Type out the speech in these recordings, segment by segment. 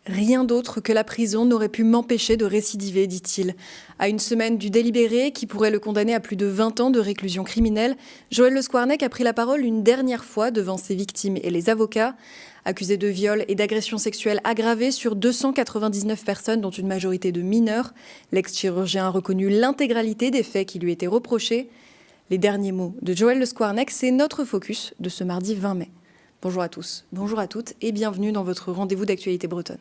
Rien d'autre que la prison n'aurait pu m'empêcher de récidiver, dit-il. À une semaine du délibéré, qui pourrait le condamner à plus de 20 ans de réclusion criminelle, Joël Le Squarnec a pris la parole une dernière fois devant ses victimes et les avocats. Accusé de viol et d'agression sexuelle aggravée sur 299 personnes, dont une majorité de mineurs, l'ex-chirurgien a reconnu l'intégralité des faits qui lui étaient reprochés. Les derniers mots de Joël Le Squarnec, c'est notre focus de ce mardi 20 mai. Bonjour à tous, bonjour à toutes et bienvenue dans votre rendez-vous d'actualité bretonne.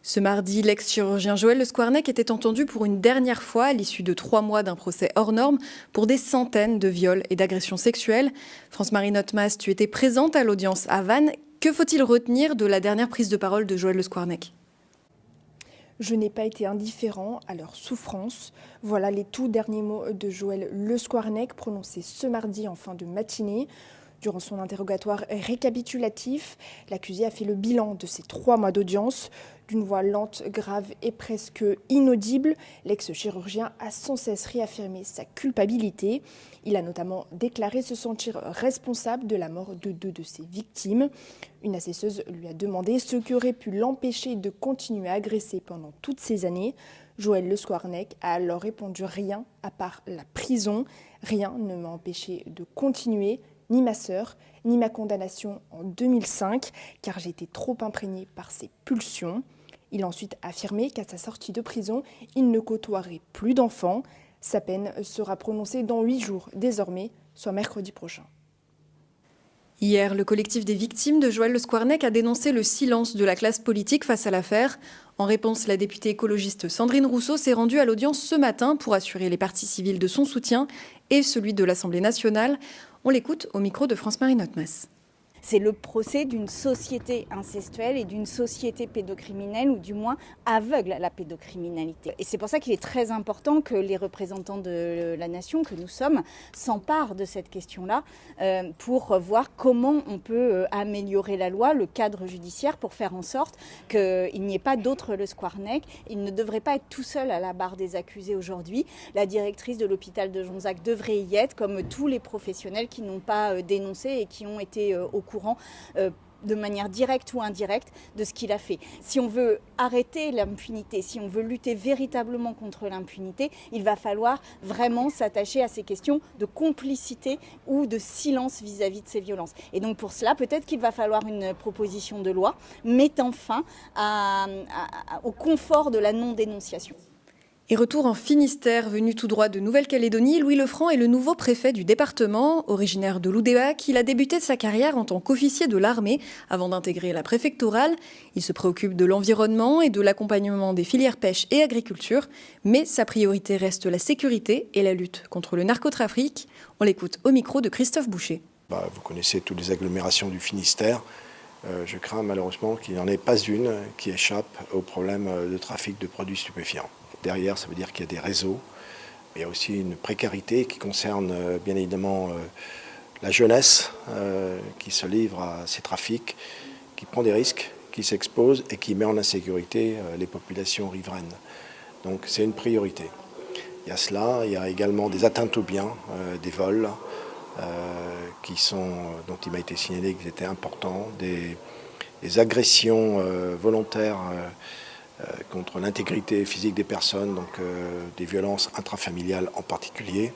Ce mardi, l'ex-chirurgien Joël Le Squarnec était entendu pour une dernière fois à l'issue de 3 mois d'un procès hors norme pour des centaines de viols et d'agressions sexuelles. France-Marie Notmas, tu étais présente à l'audience à Vannes. Que faut-il retenir de la dernière prise de parole de Joël Le Squarnec ? Je n'ai pas été indifférent à leur souffrance. Voilà les tout derniers mots de Joël Le Squarnec prononcés ce mardi en fin de matinée. Durant son interrogatoire récapitulatif, l'accusé a fait le bilan de ces 3 mois d'audience. D'une voix lente, grave et presque inaudible, l'ex-chirurgien a sans cesse réaffirmé sa culpabilité. Il a notamment déclaré se sentir responsable de la mort de 2 de ses victimes. Une assesseuse lui a demandé ce qui aurait pu l'empêcher de continuer à agresser pendant toutes ces années. Joël Le Squarnec a alors répondu rien à part la prison. Rien ne m'a empêché de continuer, ni ma sœur, ni ma condamnation en 2005, car j'ai été trop imprégné par ses pulsions. Il a ensuite affirmé qu'à sa sortie de prison, il ne côtoierait plus d'enfants. Sa peine sera prononcée dans 8 jours, désormais, soit mercredi prochain. Hier, le collectif des victimes de Joël Le Squarnec a dénoncé le silence de la classe politique face à l'affaire. En réponse, la députée écologiste Sandrine Rousseau s'est rendue à l'audience ce matin pour assurer les parties civiles de son soutien et celui de l'Assemblée nationale. On l'écoute au micro de France-Marie Notmas. C'est le procès d'une société incestuelle et d'une société pédocriminelle, ou du moins aveugle à la pédocriminalité. Et c'est pour ça qu'il est très important que les représentants de la nation, que nous sommes, s'emparent de cette question-là pour voir comment on peut améliorer la loi, le cadre judiciaire, pour faire en sorte qu'il n'y ait pas d'autre Le Squarnec. Il ne devrait pas être tout seul à la barre des accusés aujourd'hui. La directrice de l'hôpital de Jonzac devrait y être, comme tous les professionnels qui n'ont pas dénoncé et qui ont été au courant de manière directe ou indirecte de ce qu'il a fait. Si on veut arrêter l'impunité, si on veut lutter véritablement contre l'impunité, il va falloir vraiment s'attacher à ces questions de complicité ou de silence vis-à-vis de ces violences. Et donc pour cela, peut-être qu'il va falloir une proposition de loi mettant fin au confort de la non-dénonciation. Et retour en Finistère, venu tout droit de Nouvelle-Calédonie, Louis Lefranc est le nouveau préfet du département. Originaire de Loudéac, il a débuté sa carrière en tant qu'officier de l'armée avant d'intégrer la préfectorale. Il se préoccupe de l'environnement et de l'accompagnement des filières pêche et agriculture, mais sa priorité reste la sécurité et la lutte contre le narcotrafic. On l'écoute au micro de Christophe Boucher. Vous connaissez toutes les agglomérations du Finistère. Je crains malheureusement qu'il n'y en ait pas une qui échappe au problème de trafic de produits stupéfiants. Derrière, ça veut dire qu'il y a des réseaux, mais il y a aussi une précarité qui concerne bien évidemment la jeunesse qui se livre à ces trafics, qui prend des risques, qui s'expose et qui met en insécurité les populations riveraines. Donc c'est une priorité. Il y a cela, il y a également des atteintes aux biens, des vols dont il m'a été signalé qu'ils étaient importants, des agressions volontaires contre l'intégrité physique des personnes, donc des violences intrafamiliales en particulier.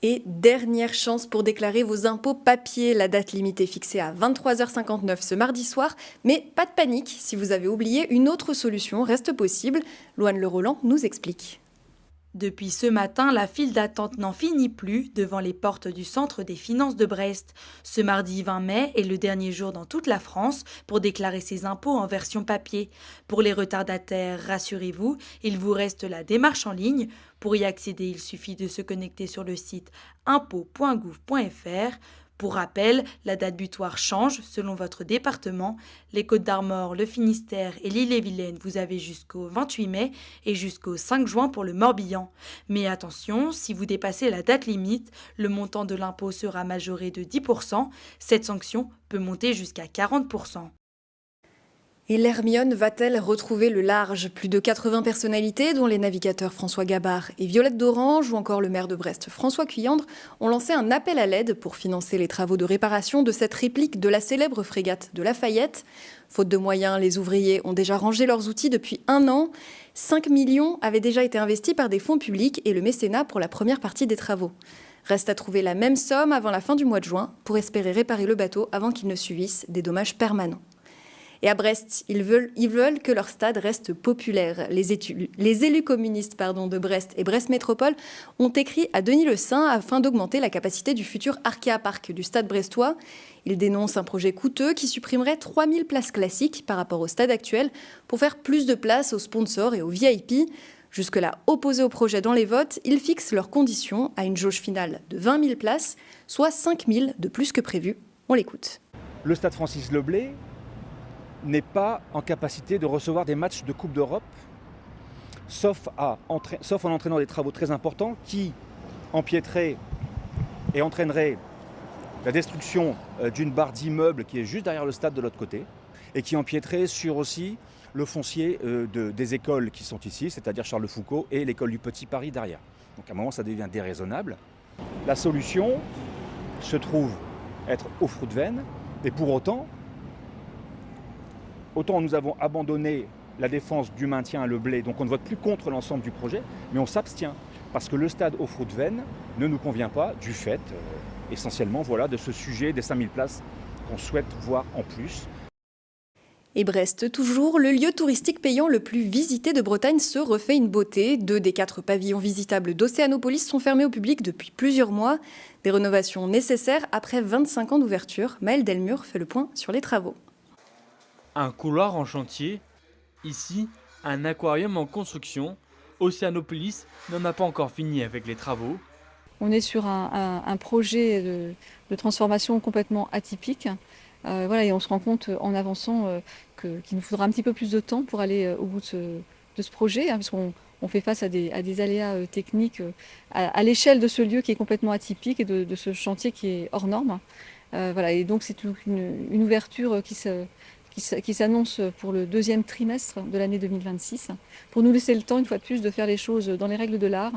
Et dernière chance pour déclarer vos impôts papier. La date limite est fixée à 23h59 ce mardi soir. Mais pas de panique, si vous avez oublié, une autre solution reste possible. Loane Le Roland nous explique. Depuis ce matin, la file d'attente n'en finit plus devant les portes du Centre des finances de Brest. Ce mardi 20 mai est le dernier jour dans toute la France pour déclarer ses impôts en version papier. Pour les retardataires, rassurez-vous, il vous reste la démarche en ligne. Pour y accéder, il suffit de se connecter sur le site impôts.gouv.fr. Pour rappel, la date butoir change selon votre département. Les Côtes-d'Armor, le Finistère et l'Ille-et-Vilaine, vous avez jusqu'au 28 mai et jusqu'au 5 juin pour le Morbihan. Mais attention, si vous dépassez la date limite, le montant de l'impôt sera majoré de 10%. Cette sanction peut monter jusqu'à 40%. Et l'Hermione va-t-elle retrouver le large? Plus de 80 personnalités, dont les navigateurs François Gabard et Violette d'Orange, ou encore le maire de Brest François Cuyandre, ont lancé un appel à l'aide pour financer les travaux de réparation de cette réplique de la célèbre frégate de Lafayette. Faute de moyens, les ouvriers ont déjà rangé leurs outils depuis 1 an. 5 millions avaient déjà été investis par des fonds publics et le mécénat pour la première partie des travaux. Reste à trouver la même somme avant la fin du mois de juin pour espérer réparer le bateau avant qu'il ne subisse des dommages permanents. Et à Brest, ils veulent que leur stade reste populaire. Les élus communistes de Brest et Brest Métropole ont écrit à Denis Le Saint afin d'augmenter la capacité du futur Arkea Park du stade brestois. Ils dénoncent un projet coûteux qui supprimerait 3000 places classiques par rapport au stade actuel pour faire plus de place aux sponsors et aux VIP. Jusque-là opposés au projet dans les votes, ils fixent leurs conditions à une jauge finale de 20 000 places, soit 5 000 de plus que prévu. On l'écoute. Le stade Francis Leblay n'est pas en capacité de recevoir des matchs de Coupe d'Europe, sauf en entraînant des travaux très importants qui empiéteraient et entraîneraient la destruction d'une barre d'immeubles qui est juste derrière le stade de l'autre côté et qui empiéteraient sur aussi le foncier des écoles qui sont ici, c'est-à-dire Charles de Foucault et l'école du Petit Paris derrière. Donc à un moment ça devient déraisonnable. La solution se trouve être au fruit de veine et pour autant nous avons abandonné la défense du maintien à Leblay, donc on ne vote plus contre l'ensemble du projet, mais on s'abstient parce que le stade au fruit de veine ne nous convient pas du fait, essentiellement, de ce sujet des 5000 places qu'on souhaite voir en plus. Et Brest, toujours, le lieu touristique payant le plus visité de Bretagne se refait une beauté. 2 des 4 pavillons visitables d'Océanopolis sont fermés au public depuis plusieurs mois. Des rénovations nécessaires après 25 ans d'ouverture. Maëlle Delmure fait le point sur les travaux. Un couloir en chantier, ici un aquarium en construction. Océanopolis n'en a pas encore fini avec les travaux. On est sur un projet de transformation complètement atypique. Et on se rend compte en avançant qu'il nous faudra un petit peu plus de temps pour aller au bout de ce projet, parce qu'on fait face à des aléas techniques à l'échelle de ce lieu qui est complètement atypique et de ce chantier qui est hors norme. Et donc c'est une ouverture qui s'annonce pour le 2e trimestre de l'année 2026, pour nous laisser le temps, une fois de plus, de faire les choses dans les règles de l'art,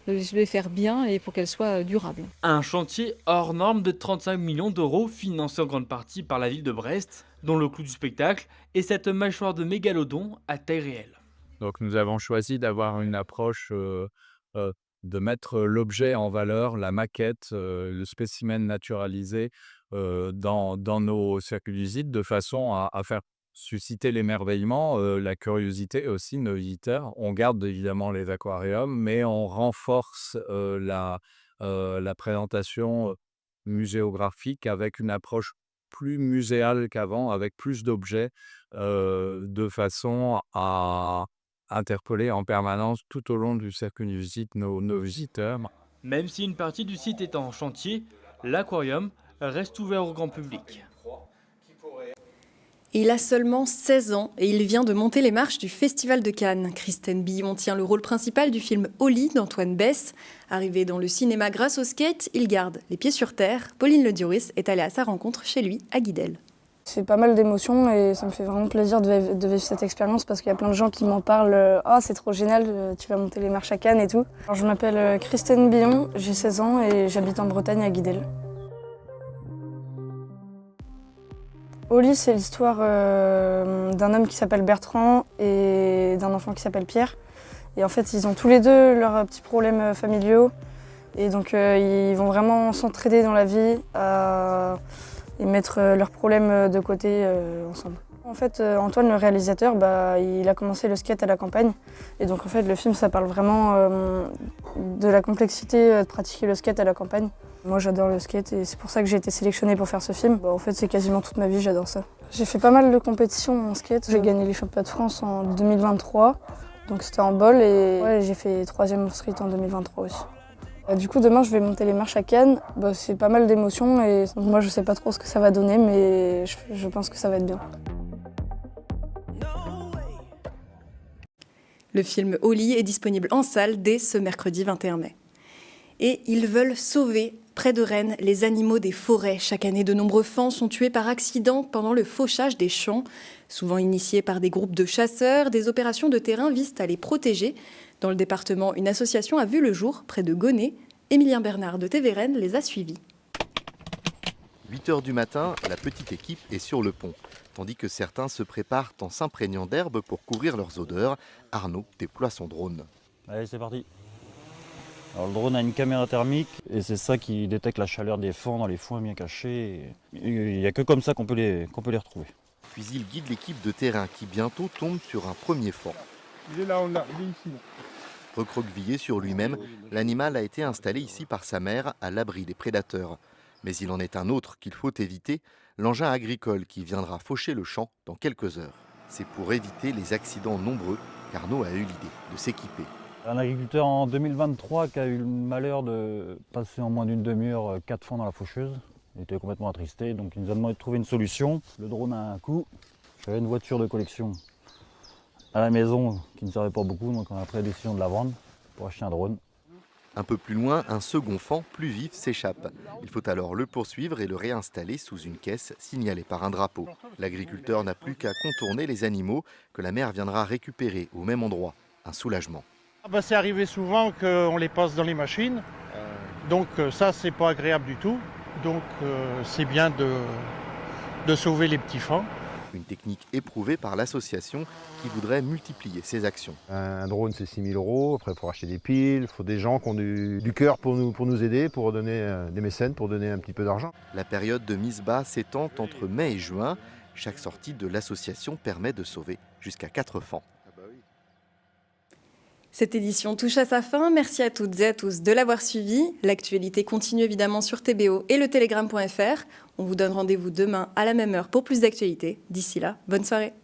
de les faire bien et pour qu'elles soient durables. Un chantier hors norme de 35 millions d'euros, financé en grande partie par la ville de Brest, dont le coût du spectacle est cette mâchoire de mégalodon à taille réelle. Donc nous avons choisi d'avoir une approche de mettre l'objet en valeur, la maquette, le spécimen naturalisé dans nos circuits de visite, de façon à faire susciter l'émerveillement, la curiosité aussi de nos visiteurs. On garde évidemment les aquariums, mais on renforce la présentation muséographique avec une approche plus muséale qu'avant, avec plus d'objets, de façon à interpeller en permanence tout au long du circuit de visite nos visiteurs. Même si une partie du site est en chantier, l'aquarium reste ouvert au grand public. Il a seulement 16 ans et il vient de monter les marches du Festival de Cannes. Christine Billon tient le rôle principal du film Oli d'Antoine Besse. Arrivé dans le cinéma grâce au skate, il garde les pieds sur terre. Pauline Le Dioris est allée à sa rencontre chez lui à Guidel. C'est pas mal d'émotions et ça me fait vraiment plaisir de vivre cette expérience parce qu'il y a plein de gens qui m'en parlent. « Oh, c'est trop génial, tu vas monter les marches à Cannes et tout ». Alors, je m'appelle Christine Billon, j'ai 16 ans et j'habite en Bretagne à Guidel. Oli, c'est l'histoire d'un homme qui s'appelle Bertrand et d'un enfant qui s'appelle Pierre. Et en fait, ils ont tous les deux leurs petits problèmes familiaux. Et donc, ils vont vraiment s'entraider dans la vie et mettre leurs problèmes de côté ensemble. En fait, Antoine, le réalisateur, il a commencé le skate à la campagne. Et donc, en fait, le film, ça parle vraiment de la complexité de pratiquer le skate à la campagne. Moi, j'adore le skate et c'est pour ça que j'ai été sélectionnée pour faire ce film. En fait, c'est quasiment toute ma vie, j'adore ça. J'ai fait pas mal de compétitions en skate. J'ai gagné les championnats de France en 2023, donc c'était en bol. Et j'ai fait 3e au street en 2023 aussi. Du coup, demain, je vais monter les marches à Cannes. C'est pas mal d'émotions et donc, moi, je sais pas trop ce que ça va donner, mais je pense que ça va être bien. Le film Oli est disponible en salle dès ce mercredi 21 mai. Et ils veulent sauver, près de Rennes, les animaux des forêts. Chaque année, de nombreux faons sont tués par accident pendant le fauchage des champs. Souvent initiés par des groupes de chasseurs, des opérations de terrain visent à les protéger. Dans le département, une association a vu le jour près de Gonnet. Émilien Bernard de TV Rennes les a suivis. 8 h du matin, la petite équipe est sur le pont. Tandis que certains se préparent en s'imprégnant d'herbe pour couvrir leurs odeurs, Arnaud déploie son drone. Allez, c'est parti. Alors, le drone a une caméra thermique et c'est ça qui détecte la chaleur des faons dans les foins bien cachés. Il n'y a que comme ça qu'on peut les retrouver. Puis il guide l'équipe de terrain qui bientôt tombe sur un premier faon. Il est là, il est ici. Recroquevillé sur lui-même, l'animal a été installé ici par sa mère à l'abri des prédateurs. Mais il en est un autre qu'il faut éviter, l'engin agricole qui viendra faucher le champ dans quelques heures. C'est pour éviter les accidents nombreux qu'Arnaud a eu l'idée de s'équiper. Un agriculteur en 2023 qui a eu le malheur de passer en moins d'une demi-heure 4 faons dans la faucheuse. Il était complètement attristé, donc il nous a demandé de trouver une solution. Le drone a un coût. J'avais une voiture de collection à la maison qui ne servait pas beaucoup, donc on a pris la décision de la vendre pour acheter un drone. Un peu plus loin, un second faon plus vif s'échappe. Il faut alors le poursuivre et le réinstaller sous une caisse signalée par un drapeau. L'agriculteur n'a plus qu'à contourner les animaux que la mère viendra récupérer au même endroit. Un soulagement. C'est arrivé souvent qu'on les passe dans les machines, donc ça c'est pas agréable du tout. Donc c'est bien de sauver les petits faons. Une technique éprouvée par l'association qui voudrait multiplier ses actions. Un drone c'est 6 000 €, après il faut acheter des piles, il faut des gens qui ont du cœur pour nous aider, pour donner des mécènes, pour donner un petit peu d'argent. La période de mise bas s'étend entre mai et juin. Chaque sortie de l'association permet de sauver jusqu'à 4 faons. Cette édition touche à sa fin. Merci à toutes et à tous de l'avoir suivi. L'actualité continue évidemment sur TBO et le telegram.fr. On vous donne rendez-vous demain à la même heure pour plus d'actualités. D'ici là, bonne soirée.